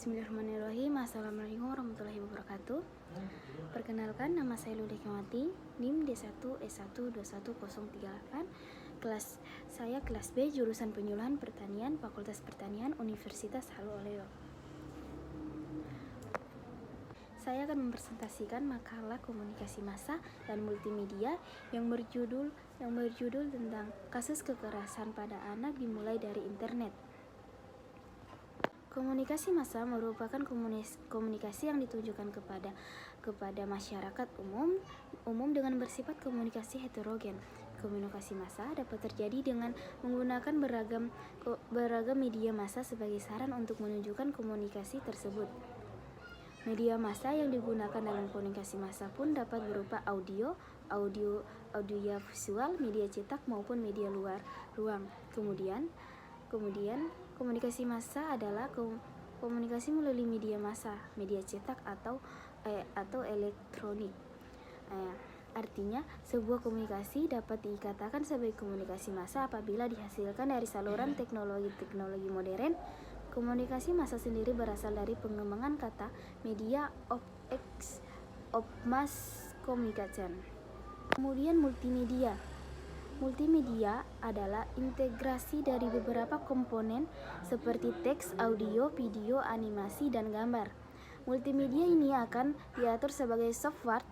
Bismillahirrahmanirrahim. Assalamualaikum warahmatullahi wabarakatuh. Perkenalkan, nama saya Luli Kemati, NIM D1E12108. Kelas B, jurusan Penyuluhan Pertanian, Fakultas Pertanian, Universitas Halu Oleo. Saya akan mempresentasikan makalah komunikasi massa dan multimedia yang berjudul tentang kasus kekerasan pada anak dimulai dari internet. Komunikasi massa merupakan komunikasi yang ditujukan kepada masyarakat umum dengan bersifat komunikasi heterogen. Komunikasi massa dapat terjadi dengan menggunakan beragam media massa sebagai sarana untuk menunjukkan komunikasi tersebut. Media massa yang digunakan dalam komunikasi massa pun dapat berupa audio visual, media cetak maupun media ruang. Kemudian komunikasi massa adalah komunikasi melalui media massa, media cetak atau elektronik. Artinya, sebuah komunikasi dapat dikatakan sebagai komunikasi massa apabila dihasilkan dari saluran teknologi modern. Komunikasi massa sendiri berasal dari pengembangan kata media of mass communication. Kemudian multimedia. Multimedia adalah integrasi dari beberapa komponen seperti teks, audio, video, animasi, dan gambar. Multimedia ini akan diatur sebagai software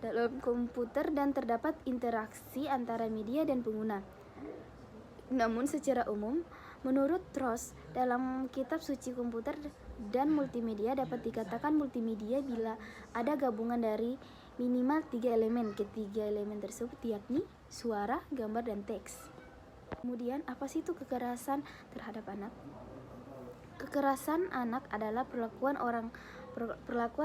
dalam komputer dan terdapat interaksi antara media dan pengguna. Namun secara umum, menurut Trost, dalam kitab suci komputer dan multimedia dapat dikatakan multimedia bila ada gabungan dari minimal 3 elemen. Ketiga elemen tersebut yakni suara, gambar, dan teks. Kemudian, apa sih itu kekerasan terhadap anak? Kekerasan anak adalah perlakuan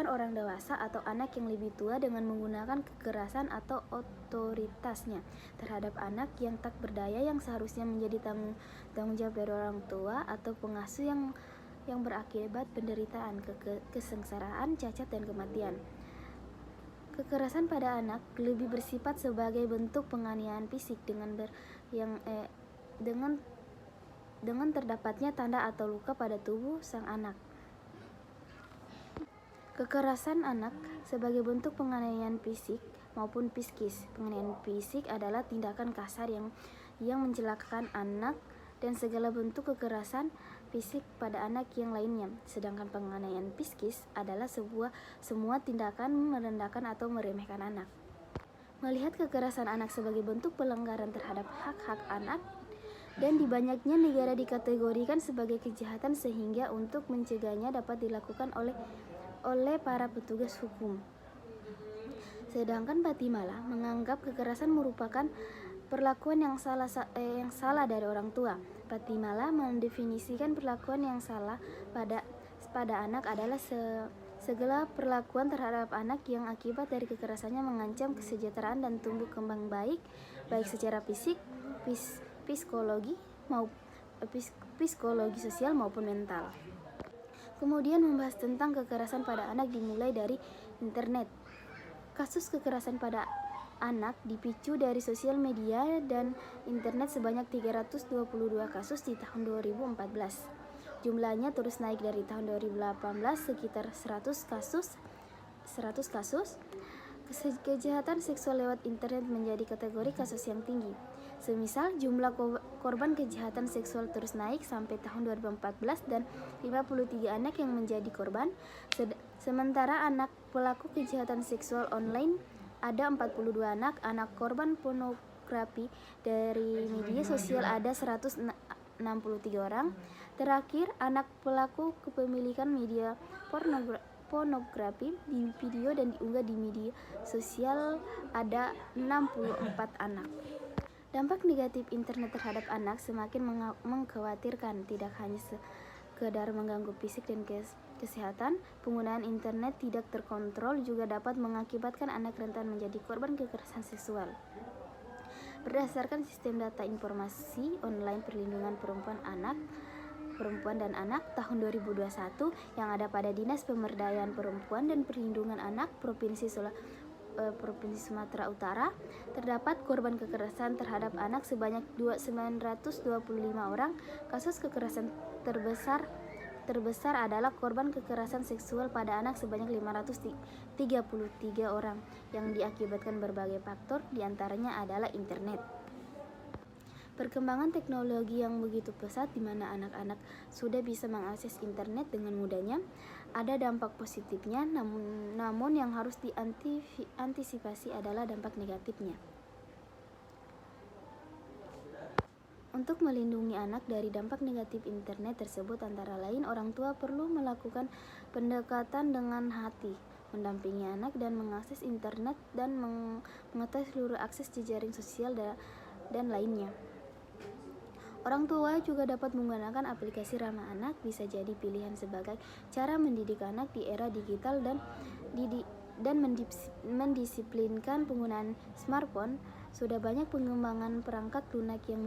orang dewasa atau anak yang lebih tua dengan menggunakan kekerasan atau otoritasnya terhadap anak yang tak berdaya yang seharusnya menjadi tanggung jawab dari orang tua atau pengasuh yang berakibat penderitaan, kesengsaraan, cacat, dan kematian. Kekerasan pada anak lebih bersifat sebagai bentuk penganiayaan fisik dengan terdapatnya tanda atau luka pada tubuh sang anak. Kekerasan anak sebagai bentuk penganiayaan fisik maupun psikis. Penganiayaan fisik adalah tindakan kasar yang mencelakakan anak dan segala bentuk kekerasan fisik pada anak yang lainnya. Sedangkan penganiayaan psikis adalah semua tindakan merendahkan atau meremehkan anak. Melihat kekerasan anak sebagai bentuk pelanggaran terhadap hak-hak anak dan di banyaknya negara dikategorikan sebagai kejahatan sehingga untuk mencegahnya dapat dilakukan oleh para petugas hukum. Sedangkan Guatemala menganggap kekerasan merupakan perlakuan yang salah dari orang tua. Guatemala mendefinisikan perlakuan yang salah pada anak adalah segala perlakuan terhadap anak yang akibat dari kekerasannya mengancam kesejahteraan dan tumbuh kembang baik secara fisik, psikologi sosial maupun mental. Kemudian membahas tentang kekerasan pada anak dimulai dari internet. Kasus kekerasan pada anak dipicu dari sosial media dan internet sebanyak 322 kasus di tahun 2014. Jumlahnya terus naik dari tahun 2018 sekitar 100 kasus. Kejahatan seksual lewat internet menjadi kategori kasus yang tinggi. Semisal jumlah korban kejahatan seksual terus naik sampai tahun 2014 dan 53 anak yang menjadi korban. Sementara anak pelaku kejahatan seksual online ada 42 anak korban pornografi dari media sosial ada 163 orang. Terakhir, anak pelaku kepemilikan media pornografi di video dan diunggah di media sosial ada 64 anak. Dampak negatif internet terhadap anak semakin mengkhawatirkan, tidak hanya sekedar mengganggu fisik dan kesehatan. Penggunaan internet tidak terkontrol juga dapat mengakibatkan anak rentan menjadi korban kekerasan seksual. Berdasarkan sistem data informasi online perlindungan perempuan dan anak tahun 2021 yang ada pada Dinas Pemberdayaan Perempuan dan Perlindungan Anak Provinsi Sumatera Utara, terdapat korban kekerasan terhadap anak sebanyak 925 orang. Kasus kekerasan terbesar terbesar adalah korban kekerasan seksual pada anak sebanyak 533 orang yang diakibatkan berbagai faktor, diantaranya adalah internet. Perkembangan teknologi yang begitu pesat di mana anak-anak sudah bisa mengakses internet dengan mudahnya, ada dampak positifnya, namun yang harus diantisipasi adalah dampak negatifnya. Untuk melindungi anak dari dampak negatif internet tersebut, antara lain orang tua perlu melakukan pendekatan dengan hati, mendampingi anak dan mengakses internet dan mengetahui seluruh akses jejaring sosial dan lainnya. Orang tua juga dapat menggunakan aplikasi ramah anak, bisa jadi pilihan sebagai cara mendidik anak di era digital dan mendisiplinkan penggunaan smartphone. Sudah banyak pengembangan perangkat lunak yang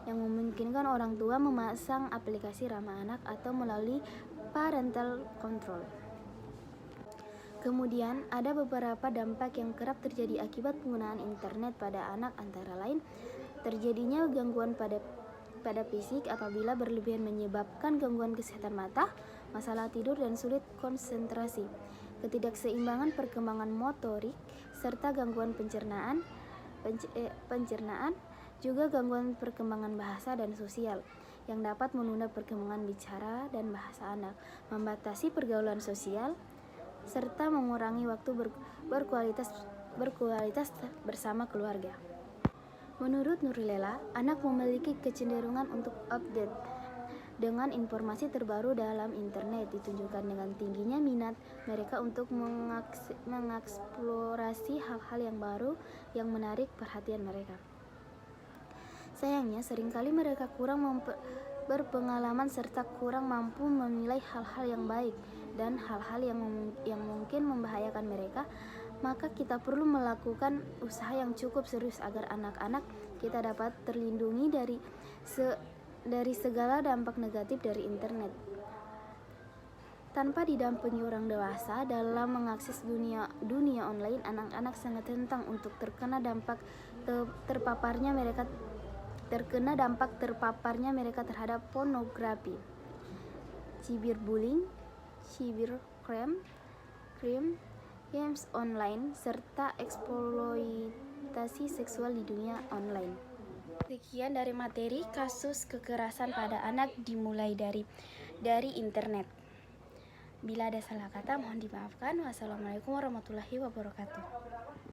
memungkinkan orang tua memasang aplikasi ramah anak atau melalui parental control. Kemudian, ada beberapa dampak yang kerap terjadi akibat penggunaan internet pada anak, antara lain terjadinya gangguan pada fisik apabila berlebihan menyebabkan gangguan kesehatan mata, masalah tidur dan sulit konsentrasi, ketidakseimbangan perkembangan motorik, serta gangguan pencernaan, juga gangguan perkembangan bahasa dan sosial yang dapat menunda perkembangan bicara dan bahasa anak, membatasi pergaulan sosial, serta mengurangi waktu berkualitas bersama keluarga. Menurut Nurlela, anak memiliki kecenderungan untuk update dengan informasi terbaru dalam internet, ditunjukkan dengan tingginya minat mereka untuk mengeksplorasi hal-hal yang baru yang menarik perhatian mereka. Sayangnya, seringkali mereka kurang berpengalaman serta kurang mampu menilai hal-hal yang baik dan hal-hal yang mungkin membahayakan mereka. Maka kita perlu melakukan usaha yang cukup serius agar anak-anak kita dapat terlindungi dari segala dampak negatif dari internet. Tanpa didampingi orang dewasa dalam mengakses dunia online, anak-anak sangat rentan untuk terkena dampak terpaparnya mereka terhadap pornografi, cyberbullying, cybercrime, games online, serta eksploitasi seksual di dunia online. Sekian dari materi kasus kekerasan pada anak dimulai dari internet. Bila ada salah kata mohon dimaafkan. Wassalamualaikum warahmatullahi wabarakatuh.